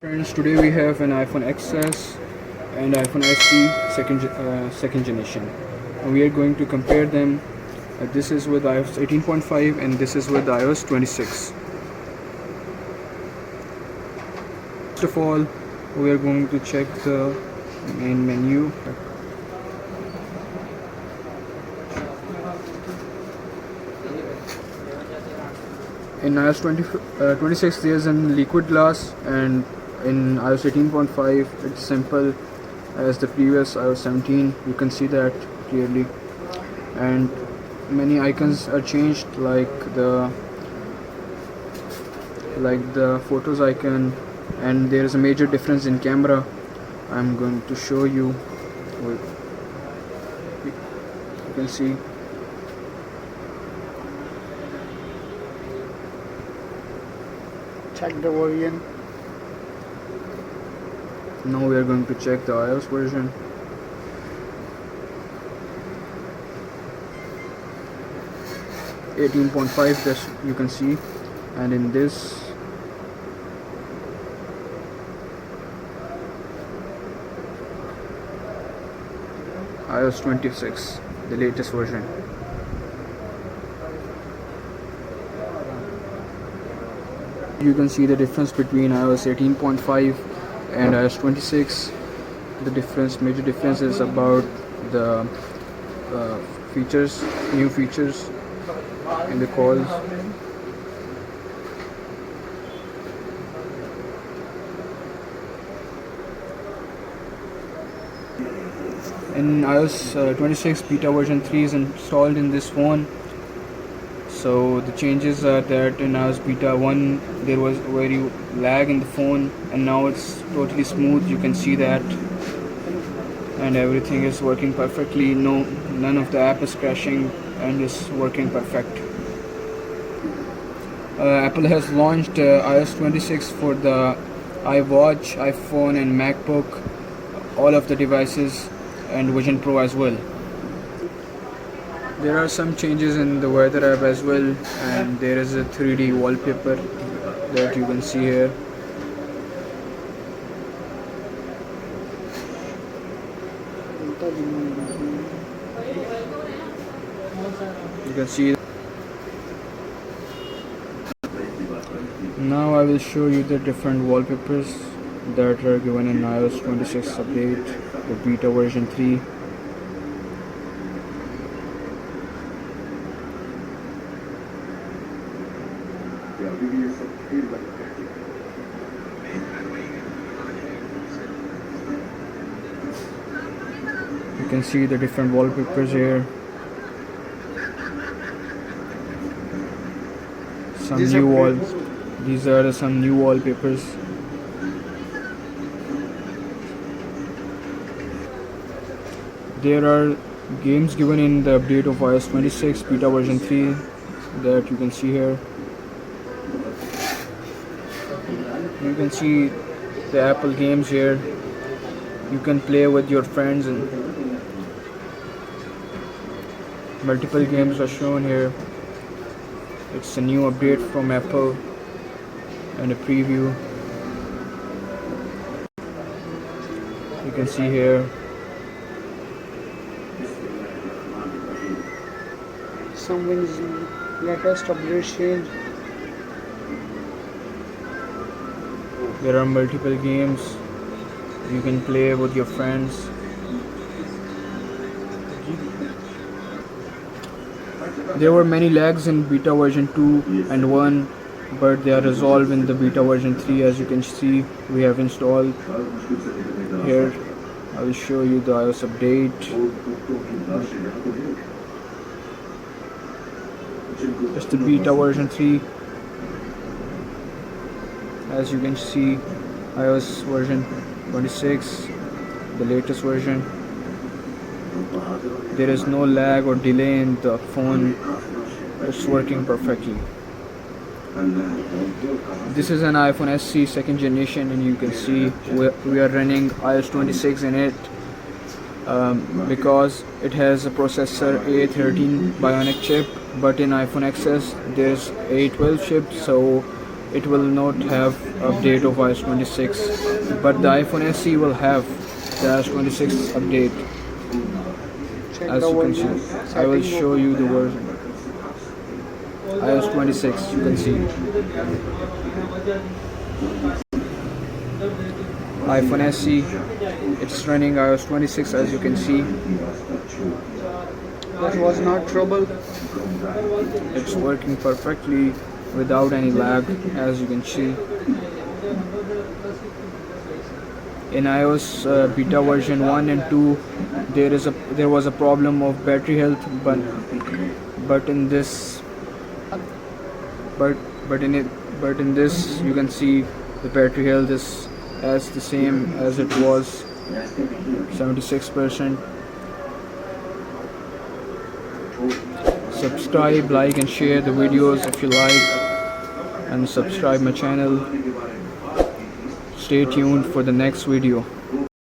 Friends, today we have an iPhone XS and iPhone SE second generation. And we are going to compare them. This is with iOS 18.5 and this is with iOS 26. First of all, we are going to check the main menu. In iOS 26 there is a liquid glass, and in iOS 18.5 it's simple as the previous iOS 17. You can see that clearly, and many icons are changed, like the photos icon, and there is a major difference in camera. I'm going to show you. You can see check the version. now we are going to check the iOS version. (18.5) that you can see, and in this iOS 26, the latest version. You can see the difference between iOS 18.5 and iOS 26. The major difference is about the new features in the calls. In iOS 26, beta version 3 is installed in this phone. So the changes are that in iOS beta 1 there was very lag in the phone, and now it's totally smooth. You can see that, and everything is working perfectly. None of the app is crashing, and is working perfect. Apple has launched iOS 26 for the iWatch, iPhone and MacBook, all of the devices, and Vision Pro as well. There are some changes in the weather app as well, and there is a 3D wallpaper that you can see here. You can see. Now I will show you the different wallpapers that are given in iOS 26 update, the beta version 3. You can see the different wallpapers here. These are some new wallpapers. There are games given in the update of iOS 26 beta version 3 that you can see here. You can see the Apple games here. You can play with your friends, and multiple games are shown here. It's a new update from Apple and a preview. You can see here. Someone's latest update change. There are multiple games you can play with your friends. There were many lags in beta version 2 and 1, but they are resolved in the beta version 3. As you can see, we have installed here. I will show you the iOS update. It's the beta version 3. As you can see, iOS version 26, the latest version. There is no lag or delay in the phone. It's working perfectly. This is an iPhone SE second generation, and you can see we are running iOS 26 in it, because it has a processor A13 Bionic chip, but in iPhone XS there's A12 chip, so it will not have update of iOS 26, but the iPhone SE will have the iOS 26 update. Check As the you can version see, I will setting show you the version. iOS 26, you can see. iPhone SE, it's running iOS 26 as you can see. That was not trouble. It's working perfectly without any lag as you can see. In iOS beta version 1 and 2 there was a problem of battery health, but in this but but in it but in this you can see the battery health is as the same as it was, 76%. Subscribe, like and share the videos if you like, and subscribe my channel. Stay tuned for the next video.